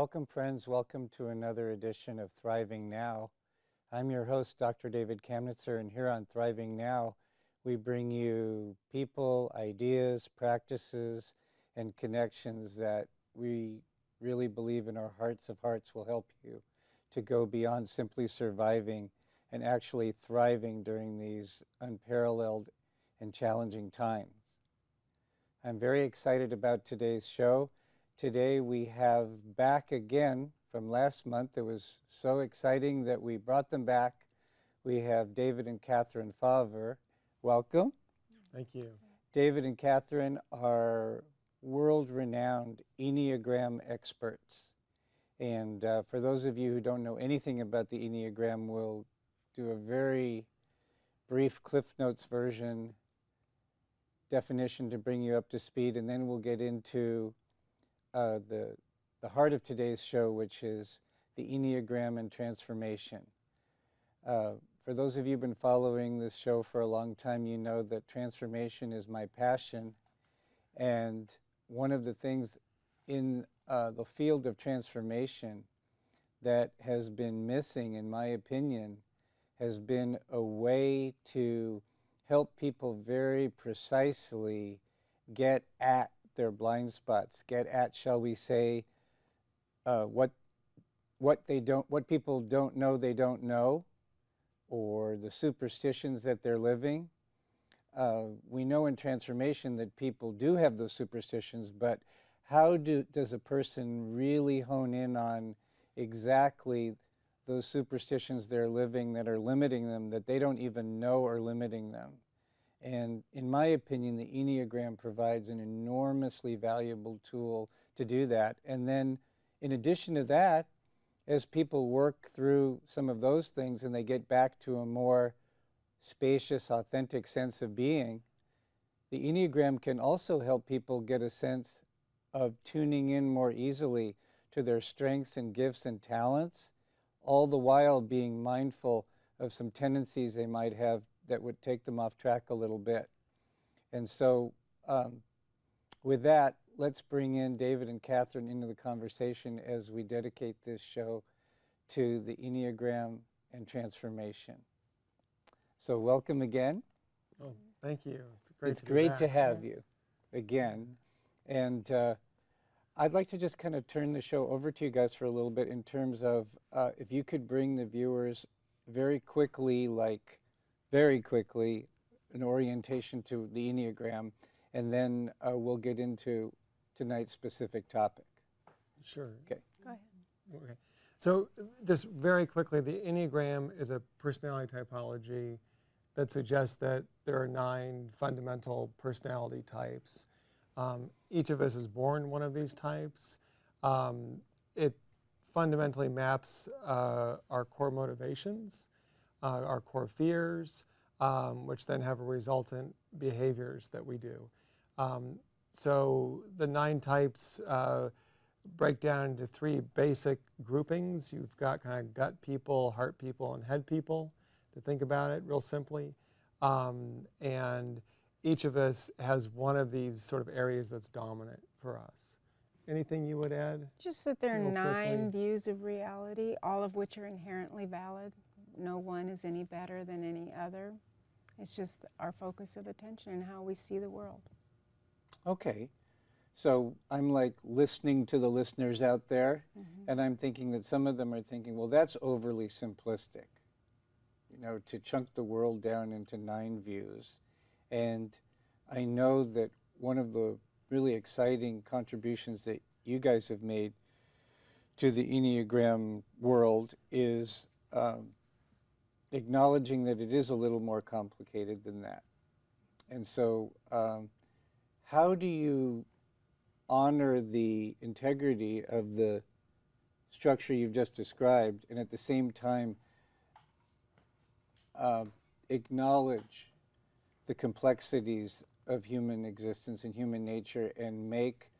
Welcome, friends. Welcome to another edition of Thriving Now. I'm your host, Dr. David Kamnitzer, and here on Thriving Now, we bring you people, ideas, practices, and connections that we really believe in our hearts of hearts will help you to go beyond simply surviving and actually thriving during these unparalleled and challenging times. I'm very excited about today's show. Today we have back again from last month. It was so exciting that we brought them back. We have David and Catherine Fauvre. Welcome. Thank you. David and Catherine are world-renowned Enneagram experts. And for those of you who don't know anything about the Enneagram, we'll do a very brief Cliff Notes version definition to bring you up to speed, and then we'll get into the heart of today's show, which is the Enneagram and transformation. For those of you who've been following this show for a long time, you know that transformation is my passion. And one of the things in the field of transformation that has been missing, in my opinion, has been a way to help people very precisely get at their blind spots, get at, shall we say, what people don't know they don't know, or the superstitions that they're living. We know in transformation that people do have those superstitions, but how does a person really hone in on exactly those superstitions they're living that are limiting them, that they don't even know are limiting them? And in my opinion, the Enneagram provides an enormously valuable tool to do that. And then in addition to that, as people work through some of those things and they get back to a more spacious, authentic sense of being, the Enneagram can also help people get a sense of tuning in more easily to their strengths and gifts and talents, all the while being mindful of some tendencies they might have that would take them off track a little bit. And so with that, let's bring in David and Catherine into the conversation as we dedicate this show to the Enneagram and transformation. So welcome again. Oh, thank you. It's great to have you again. And I'd like to just kind of turn the show over to you guys for a little bit in terms of if you could bring the viewers very quickly, an orientation to the Enneagram, and then we'll get into tonight's specific topic. Sure. Okay. Go ahead. Okay. So just very quickly, the Enneagram is a personality typology that suggests that there are 9 fundamental personality types. Each of us is born one of these types. It fundamentally maps our core motivations, our core fears, which then have a resultant behaviors that we do. So the 9 types break down into 3 basic groupings. You've got kind of gut people, heart people, and head people, to think about it real simply. And each of us has one of these sort of areas that's dominant for us. Anything you would add? Just that there are Real 9 quickly. views of reality, all of which are inherently valid. No one is any better than any other. It's just our focus of attention and how we see the world. Okay. So I'm like listening to the listeners out there, and I'm thinking that some of them are thinking, well, that's overly simplistic, to chunk the world down into 9 views. And I know that one of the really exciting contributions that you guys have made to the Enneagram world is acknowledging that it is a little more complicated than that. And so how do you honor the integrity of the structure you've just described and at the same time acknowledge the complexities of human existence and human nature and make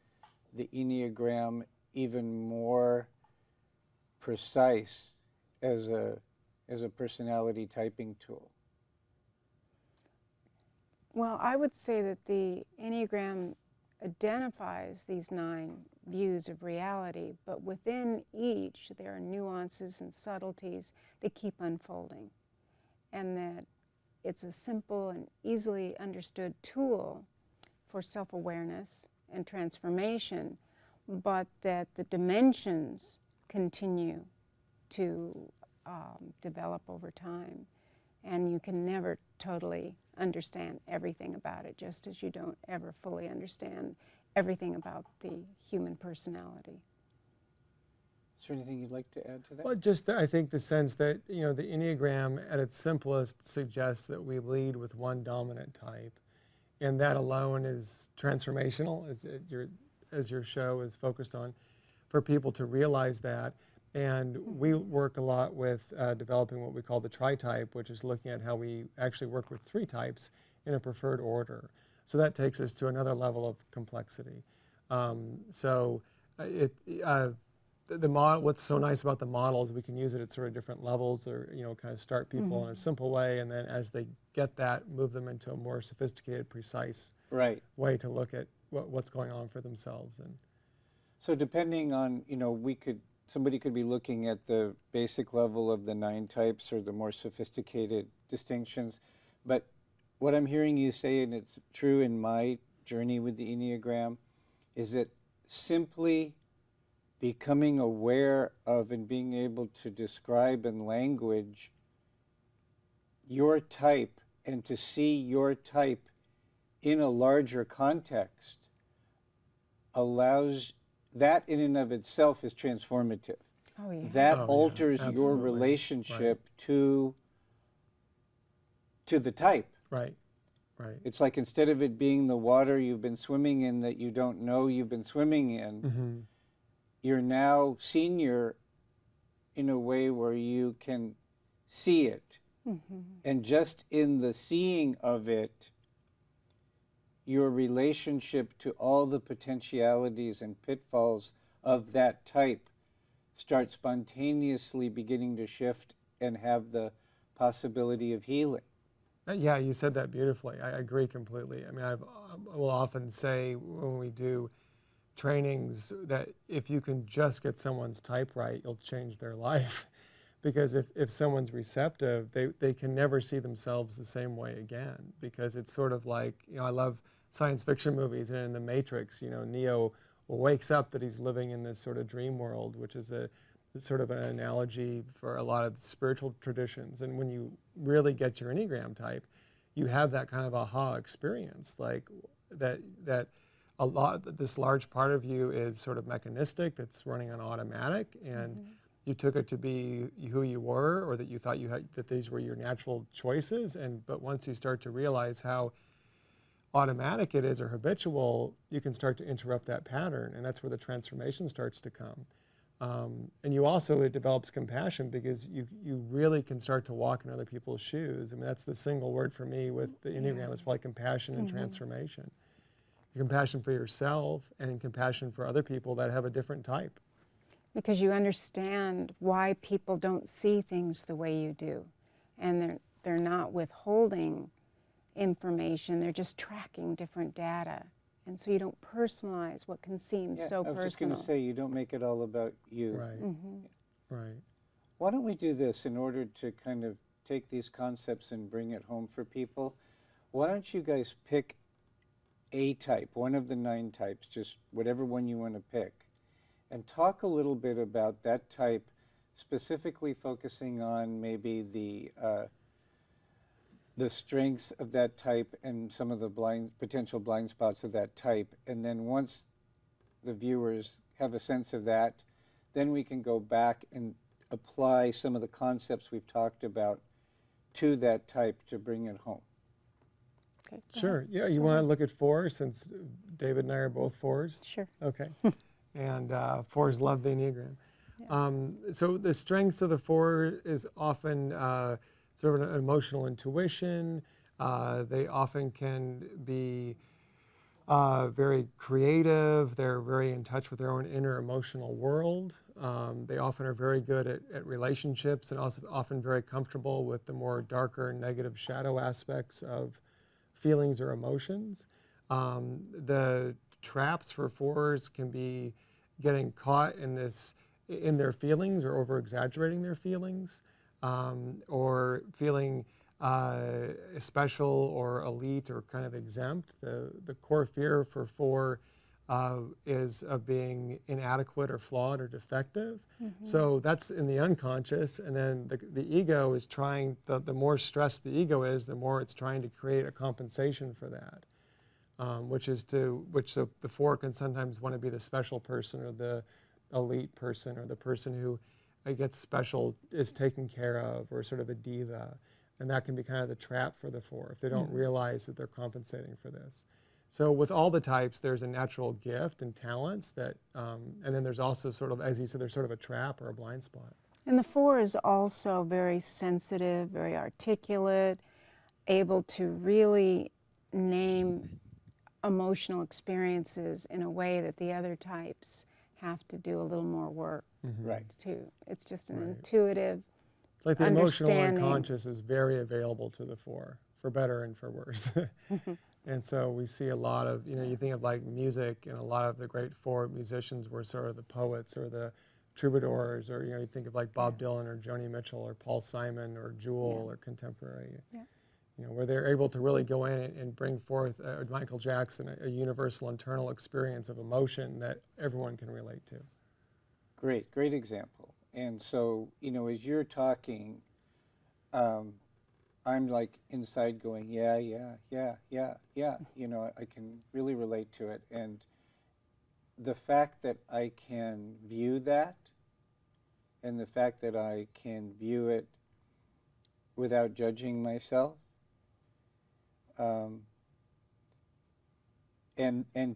the Enneagram even more precise as a personality typing tool? Well, I would say that the Enneagram identifies these 9 views of reality, but within each there are nuances and subtleties that keep unfolding, and that it's a simple and easily understood tool for self-awareness and transformation, but that the dimensions continue to develop over time. And you can never totally understand everything about it, just as you don't ever fully understand everything about the human personality. Is there anything you'd like to add to that? Well, just I think the sense that, you know, the Enneagram at its simplest suggests that we lead with one dominant type, and that alone is transformational, as your show is focused on, for people to realize that. And we work a lot with developing what we call the Tritype, which is looking at how we actually work with 3 types in a preferred order. So that takes us to another level of complexity. The model, what's so nice about the model is we can use it at sort of different levels, or, you know, kind of start people in a simple way, and then as they get that, move them into a more sophisticated, precise way to look at what's going on for themselves. And so depending on, you know, somebody could be looking at the basic level of the 9 types or the more sophisticated distinctions, but what I'm hearing you say, and it's true in my journey with the Enneagram, is that simply becoming aware of and being able to describe in language your type and to see your type in a larger context allows, that in and of itself is transformative. Oh, yeah. That Oh, yeah, alters your absolutely. relationship to the type. Right. It's like, instead of it being the water you've been swimming in that you don't know you've been swimming in, you're now senior in a way where you can see it. And just in the seeing of it, your relationship to all the potentialities and pitfalls of that type starts spontaneously beginning to shift and have the possibility of healing. Yeah, you said that beautifully. I agree completely. I mean, I will often say when we do trainings that if you can just get someone's type right, you'll change their life. Because if someone's receptive, they can never see themselves the same way again. Because it's sort of like, you know, I love science fiction movies, and in The Matrix, you know, Neo wakes up that he's living in this sort of dream world, which is a sort of an analogy for a lot of spiritual traditions. And when you really get your Enneagram type, you have that kind of aha experience, like that this large part of you is sort of mechanistic, that's running on automatic, and you took it to be who you were, or that you thought that these were your natural choices. But once you start to realize how automatic it is, or habitual, you can start to interrupt that pattern, and that's where the transformation starts to come. And it develops compassion, because you really can start to walk in other people's shoes. I mean, that's the single word for me with the Enneagram. It's probably compassion and transformation. Compassion for yourself and compassion for other people that have a different type. Because you understand why people don't see things the way you do. And they're not withholding information, they're just tracking different data. And so you don't personalize what can seem so personal. I was just going to say, you don't make it all about you. Right. Right. Why don't we do this in order to kind of take these concepts and bring it home for people? Why don't you guys pick a type, one of the 9 types, just whatever one you want to pick, and talk a little bit about that type, specifically focusing on maybe the strengths of that type and some of the potential blind spots of that type. And then once the viewers have a sense of that, then we can go back and apply some of the concepts we've talked about to that type to bring it home. Okay, Sure. Yeah, you want to look at 4, since David and I are both 4s? Sure. Okay. And 4s love the Enneagram. So the strengths of the 4 is often sort of an emotional intuition. They often can be very creative. They're very in touch with their own inner emotional world. They often are very good at relationships, and also often very comfortable with the more darker, negative shadow aspects of feelings or emotions. The traps for fours can be getting caught in their feelings or over exaggerating their feelings, or feeling special or elite or kind of exempt. The core fear for four is of being inadequate or flawed or defective. So that's in the unconscious, and then the ego is trying, the more stressed the ego is, the more it's trying to create a compensation for that, which the four can sometimes want to be the special person or the elite person or the person who gets special, is taken care of, or sort of a diva. And that can be kind of the trap for the four if they don't realize that they're compensating for this. So with all the types, there's a natural gift and talents that, and then there's also sort of, as you said, there's sort of a trap or a blind spot. And the four is also very sensitive, very articulate, able to really name emotional experiences in a way that the other types have to do a little more work to. It's just an intuitive It's like the emotional understanding. unconscious is very available to the four, for better and for worse. And so we see a lot of, you think of like music, and a lot of the great four musicians were sort of the poets or the troubadours, or you think of like Bob Dylan or Joni Mitchell or Paul Simon or Jewel or contemporary. Where they're able to really go in and bring forth, Michael Jackson, a universal internal experience of emotion that everyone can relate to. Great example. And so, as you're talking, I'm like inside going, yeah. I can really relate to it. And the fact that I can view that, and the fact that I can view it without judging myself, and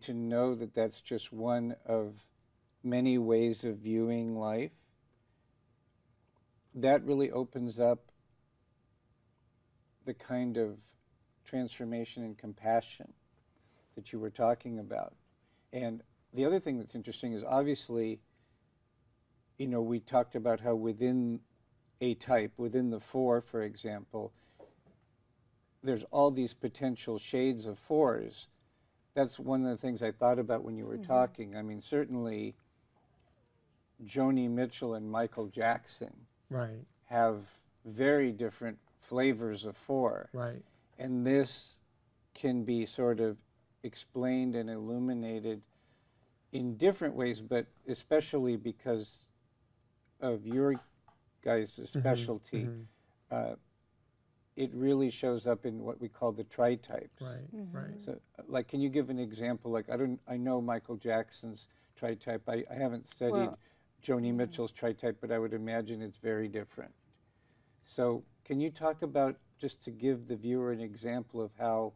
to know that that's just one of many ways of viewing life, that really opens up the kind of transformation and compassion that you were talking about. And the other thing that's interesting is, obviously, we talked about how within a type, within the four, for example, there's all these potential shades of fours. That's one of the things I thought about when you were talking. I mean, certainly Joni Mitchell and Michael Jackson have very different flavors of four. And this can be sort of explained and illuminated in different ways, but especially because of your guys' specialty. It really shows up in what we call the tritypes. So, like, can you give an example? Like, I know Michael Jackson's tritype. I haven't studied Joni Mitchell's tritype, but I would imagine it's very different. So, can you talk about, just to give the viewer an example of how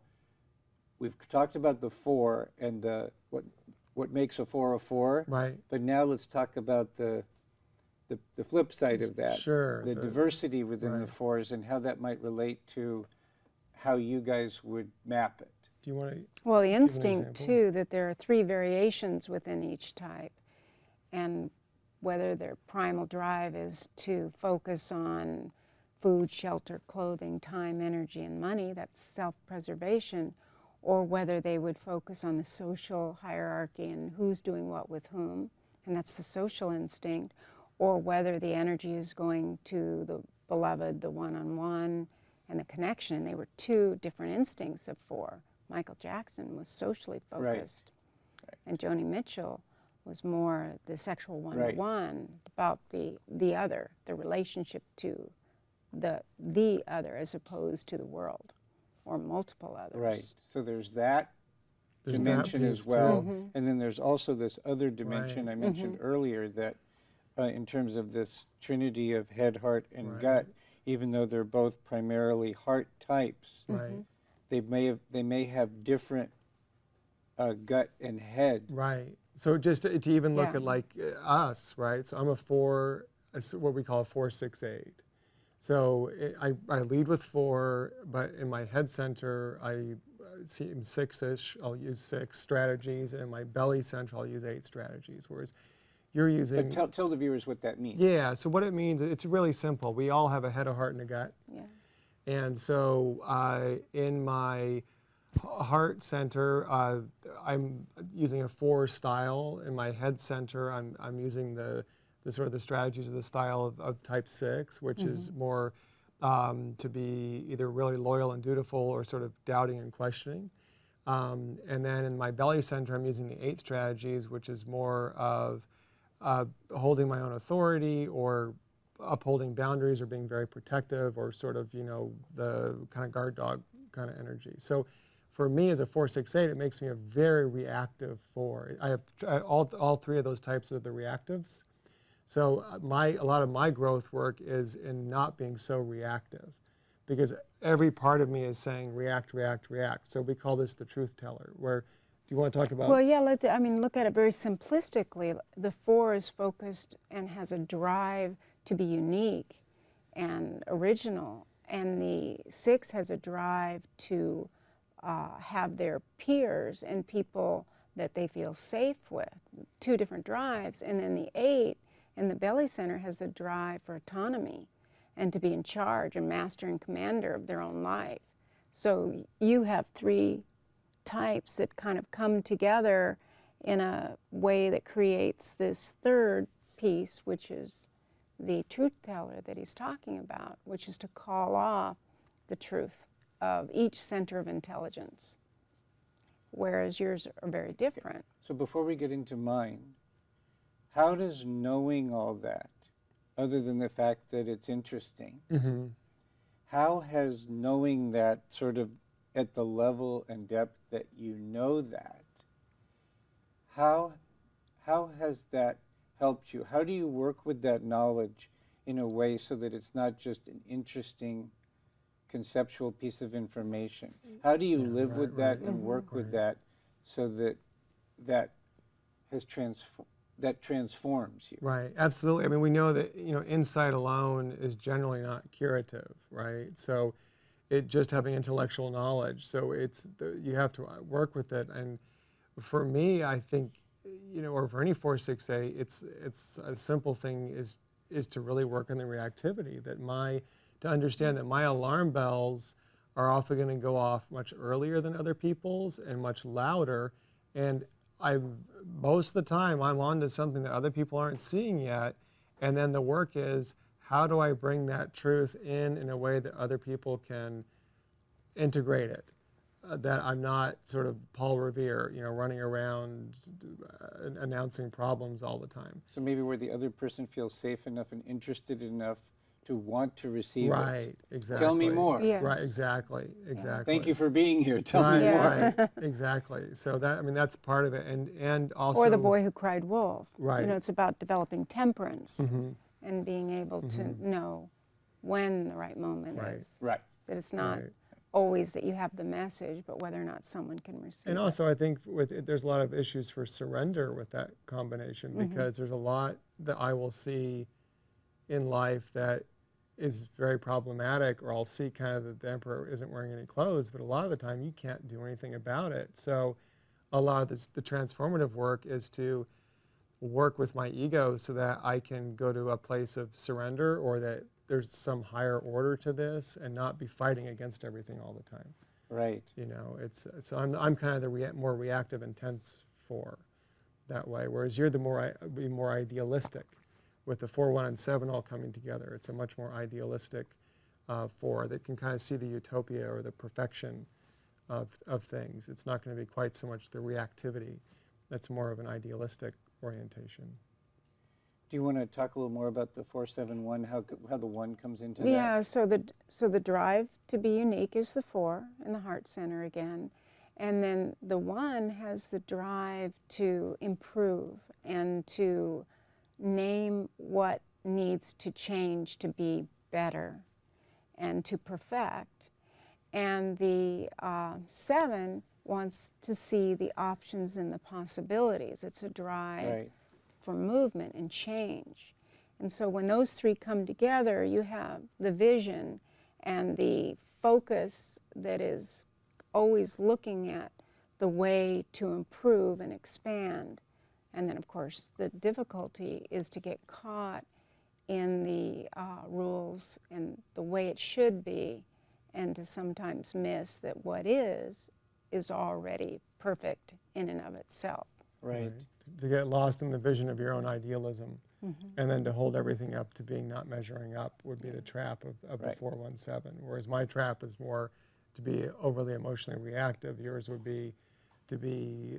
we've talked about the four and what makes a four, but now let's talk about the flip side of that, the diversity within the fours, and how that might relate to how you guys would map it. Do you want to? Well, the instinct too, that there are three variations within each type, and whether their primal drive is to focus on food, shelter, clothing, time, energy, and money, that's self-preservation, or whether they would focus on the social hierarchy and who's doing what with whom, and that's the social instinct, or whether the energy is going to the beloved, the one-on-one, and the connection. And they were two different instincts of four. Michael Jackson was socially focused, and Joni Mitchell was more the sexual one-to-one, about the other, the relationship to the other, as opposed to the world or multiple others. So there's that dimension as well, and then there's also this other dimension I mentioned earlier, that in terms of this trinity of head, heart, and gut, even though they're both primarily heart types, they may have different gut and head. So just to even look at like us, So I'm a four, what we call a 4-6-8. So I lead with four, but in my head center, I seem 6-ish. I'll use 6 strategies, and in my belly center, I'll use 8 strategies. Whereas you're using. But tell the viewers what that means. Yeah. So what it means, it's really simple. We all have a head, a heart, and a gut. And so in my heart center, I'm using a Fauvre style. In my head center, I'm using the sort of the strategies of the style of type 6, which is more to be either really loyal and dutiful or sort of doubting and questioning. And then in my belly center, I'm using the 8 strategies, which is more of holding my own authority or upholding boundaries or being very protective or sort of, the kind of guard dog kind of energy. So for me as a 4-6-8, it makes me a very reactive 4. I have all 3 of those types of the reactives. So a lot of my growth work is in not being so reactive, because every part of me is saying react, react, react. So we call this the truth teller, where, do you want to talk about? Well, yeah, look at it very simplistically. The 4 is focused and has a drive to be unique and original, and the 6 has a drive to have their peers and people that they feel safe with. 2 different drives. And then the 8 in the belly center has the drive for autonomy and to be in charge and master and commander of their own life. So you have 3 types that kind of come together in a way that creates this third piece, which is the truth teller that he's talking about, which is to call off the truth of each center of intelligence, whereas yours are very different. So before we get into mine, how does knowing all that, other than the fact that it's interesting, how has knowing that sort of at the level and depth that you know that, how has that helped you? How do you work with that knowledge in a way so that it's not just an interesting conceptual piece of information? How do you live with that and work with that so that that transforms you? Right, absolutely. I mean, we know that, insight alone is generally not curative, right? So it just having intellectual knowledge. So you have to work with it. And for me, I think, or for any 4-6-8, it's a simple thing is to really work on the reactivity, to understand that my alarm bells are often going to go off much earlier than other people's and much louder. And most of the time I'm on to something that other people aren't seeing yet. And then the work is, how do I bring that truth in a way that other people can integrate it? That I'm not sort of Paul Revere, running around announcing problems all the time. So maybe where the other person feels safe enough and interested enough to want to receive it. Right, exactly. Tell me more. Yes. Right, exactly. Thank you for being here. Tell me more. Right, exactly. So that's part of it, and also. Or the boy who cried wolf. Right. It's about developing temperance and being able to know when the right moment is. Right. That it's not always that you have the message, but whether or not someone can receive it. And also, I think there's a lot of issues for surrender with that combination, because there's a lot that I will see in life that is very problematic, or I'll see kind of that the emperor isn't wearing any clothes, but a lot of the time you can't do anything about it. So a lot of the transformative work is to work with my ego so that I can go to a place of surrender, or that there's some higher order to this, and not be fighting against everything all the time. Right. So I'm kind of the more reactive, intense 4 that way, whereas you're the more idealistic, with the 4, 1, and 7 all coming together. It's a much more idealistic 4 that can kind of see the utopia or the perfection of things. It's not going to be quite so much the reactivity. That's more of an idealistic orientation. Do you want to talk a little more about the 4-7-1, how the 1 comes into that? Yeah, so the drive to be unique is the 4 in the heart center again. And then the 1 has the drive to improve and to name what needs to change to be better and to perfect. And the 7 wants to see the options and the possibilities. It's a drive for movement and change. And so when those 3 come together, you have the vision and the focus that is always looking at the way to improve and expand. And then, of course, the difficulty is to get caught in the rules and the way it should be, and to sometimes miss that what is is already perfect in and of itself. Right. To get lost in the vision of your own idealism, and then to hold everything up to being not measuring up would be the trap of the Right. 417. Whereas my trap is more to be overly emotionally reactive. Yours would be to be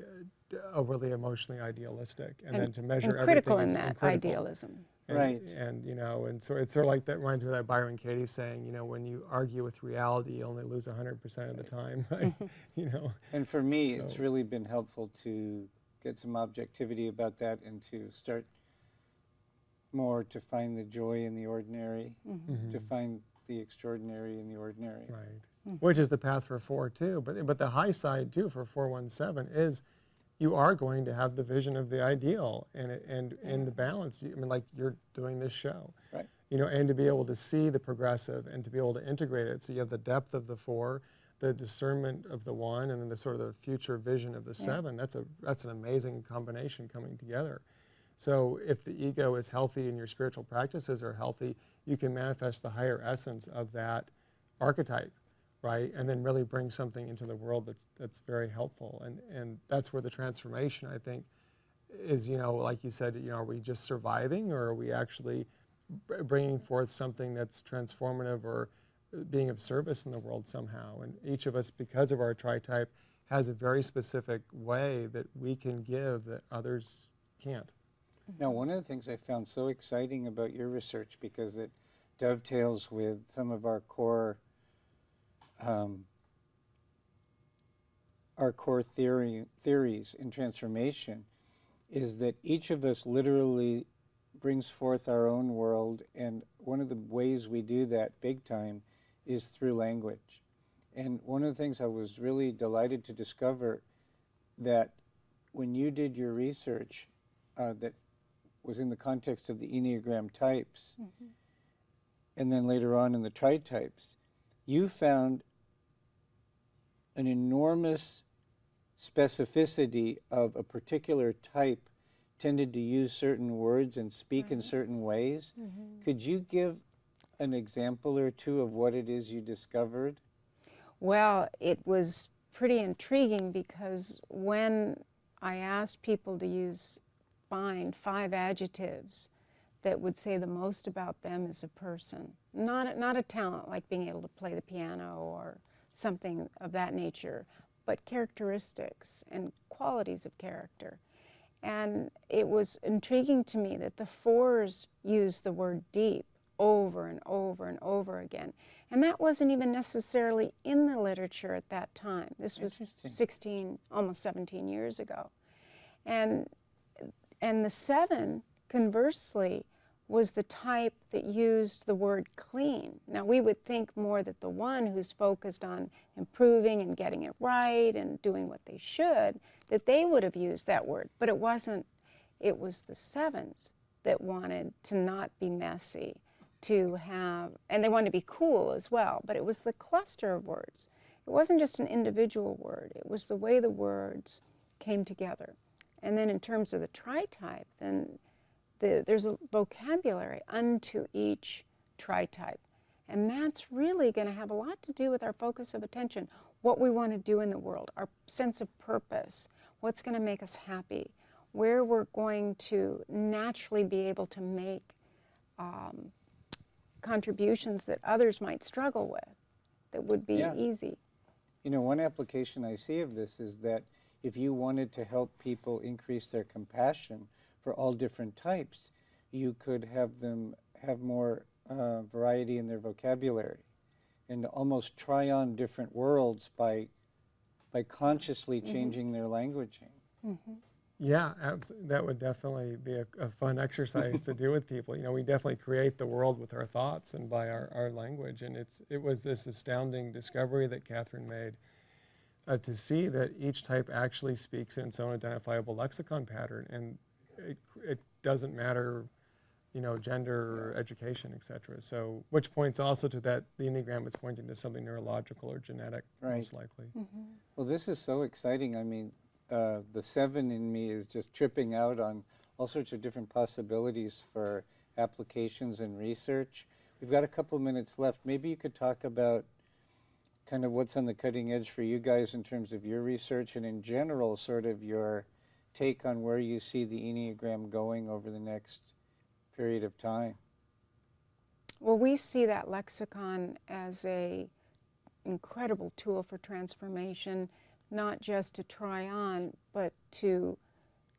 overly emotionally idealistic, and then to measure and critical everything in as that critical. idealism. And, Right. And you know, and so it's sort of like that reminds me of that Byron Katie saying, you know, when you argue with reality, you only lose 100% of the time, right? You know. And for me, So- it's really been helpful to get some objectivity about that and to start more to find the joy in the ordinary, to find the extraordinary in the ordinary. Right. Which is the path for 4 too. But the high side too for 417 is you are going to have the vision of the ideal and the balance. I mean, like you're doing this show. Right. You know, and to be able to see the progressive and to be able to integrate it. So you have the depth of the 4, the discernment of the 1, and then the sort of the future vision of the 7. That's an amazing combination coming together. So if the ego is healthy and your spiritual practices are healthy, you can manifest the higher essence of that archetype, right? And then really bring something into the world that's very helpful. And that's where the transformation, I think, is, you know, like you said, you know, are we just surviving, or are we actually bringing forth something that's transformative or being of service in the world somehow? And each of us, because of our tritype, has a very specific way that we can give that others can't. Now, one of the things I found so exciting about your research, because it dovetails with some of our core theories in transformation, is that each of us literally brings forth our own world, and one of the ways we do that big time is through language. And one of the things I was really delighted to discover, that when you did your research that was in the context of the Enneagram types, and then later on in the tritypes, you found an enormous specificity of a particular type tended to use certain words and speak in certain ways. Could you give an example or two of what it is you discovered? Well, it was pretty intriguing because when I asked people to find 5 adjectives that would say the most about them as a person, not a talent like being able to play the piano or something of that nature, but characteristics and qualities of character. And it was intriguing to me that the 4s used the word deep over and over and over again. And that wasn't even necessarily in the literature at that time. This was 16, almost 17 years ago. And the 7, conversely, was the type that used the word clean. Now, we would think more that the 1 who's focused on improving and getting it right and doing what they should, that they would have used that word. But it wasn't. It was the 7s that wanted to not be messy, to have, and they wanted to be cool as well, but it was the cluster of words. It wasn't just an individual word. It was the way the words came together. And then in terms of the tritype, then there's a vocabulary unto each tritype. And that's really going to have a lot to do with our focus of attention, what we want to do in the world, our sense of purpose, what's going to make us happy, where we're going to naturally be able to make contributions that others might struggle with, that would be easy. You know, one application I see of this is that if you wanted to help people increase their compassion for all different types, you could have them have more variety in their vocabulary and almost try on different worlds by consciously changing their languaging. Yeah, that would definitely be a fun exercise to do with people. You know, we definitely create the world with our thoughts and by our language. And it was this astounding discovery that Catherine made to see that each type actually speaks in its own identifiable lexicon pattern. And it doesn't matter, you know, gender or education, et cetera. So, which points also to that the Enneagram is pointing to something neurological or genetic, most likely. Well, this is so exciting. I mean, the 7 in me is just tripping out on all sorts of different possibilities for applications and research. We've got a couple minutes left. Maybe you could talk about kind of what's on the cutting edge for you guys in terms of your research, and in general, sort of your take on where you see the Enneagram going over the next period of time. Well, we see that lexicon as a incredible tool for transformation, not just to try on, but to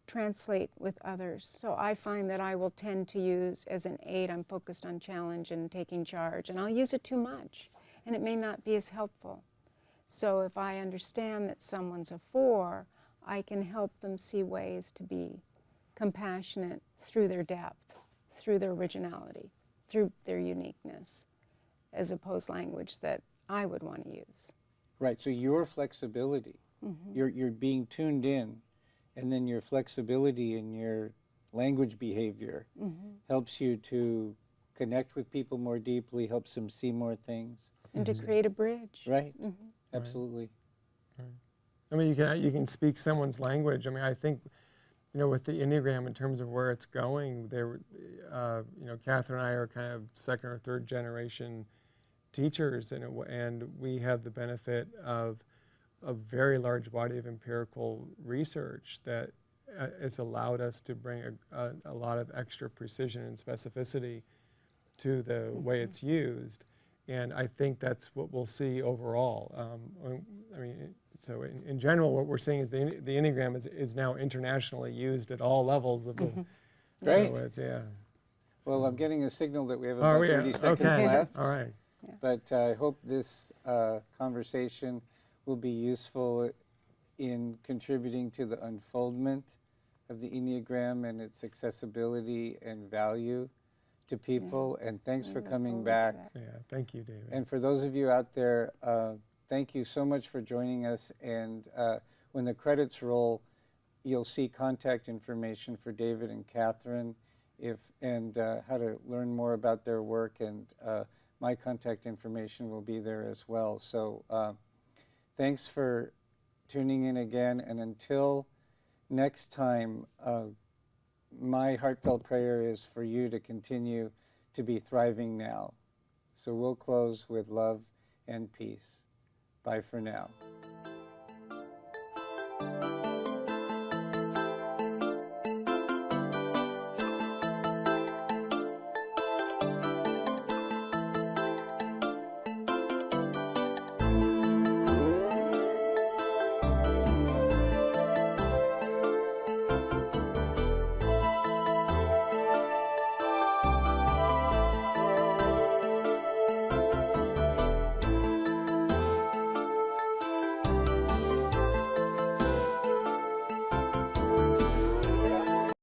translate with others. So I find that I will tend to use, as an 8, I'm focused on challenge and taking charge, and I'll use it too much, and it may not be as helpful. So if I understand that someone's a 4, I can help them see ways to be compassionate through their depth, through their originality, through their uniqueness, as opposed language that I would want to use. Right, so your flexibility, you're being tuned in, and then your flexibility in your language behavior helps you to connect with people more deeply, helps them see more things. And to create a bridge. Right, absolutely. Right. I mean, you can speak someone's language. I mean, I think, with the Enneagram, in terms of where it's going, Catherine and I are kind of 2nd or 3rd generation teachers, and we have the benefit of a very large body of empirical research that has allowed us to bring a lot of extra precision and specificity to the way it's used. And I think that's what we'll see overall. I mean, so in general, what we're seeing is the Enneagram is now internationally used at all levels of the. Great. So Well, I'm getting a signal that we have about 30 seconds left. All right. Yeah. But I hope this conversation will be useful in contributing to the unfoldment of the Enneagram and its accessibility and value to people. And thanks for coming back. Yeah, thank you, David. And for those of you out there, thank you so much for joining us. And when the credits roll, you'll see contact information for David and Catherine, and how to learn more about their work, and my contact information will be there as well. So thanks for tuning in again, and until next time, my heartfelt prayer is for you to continue to be thriving now. So we'll close with love and peace. Bye for now.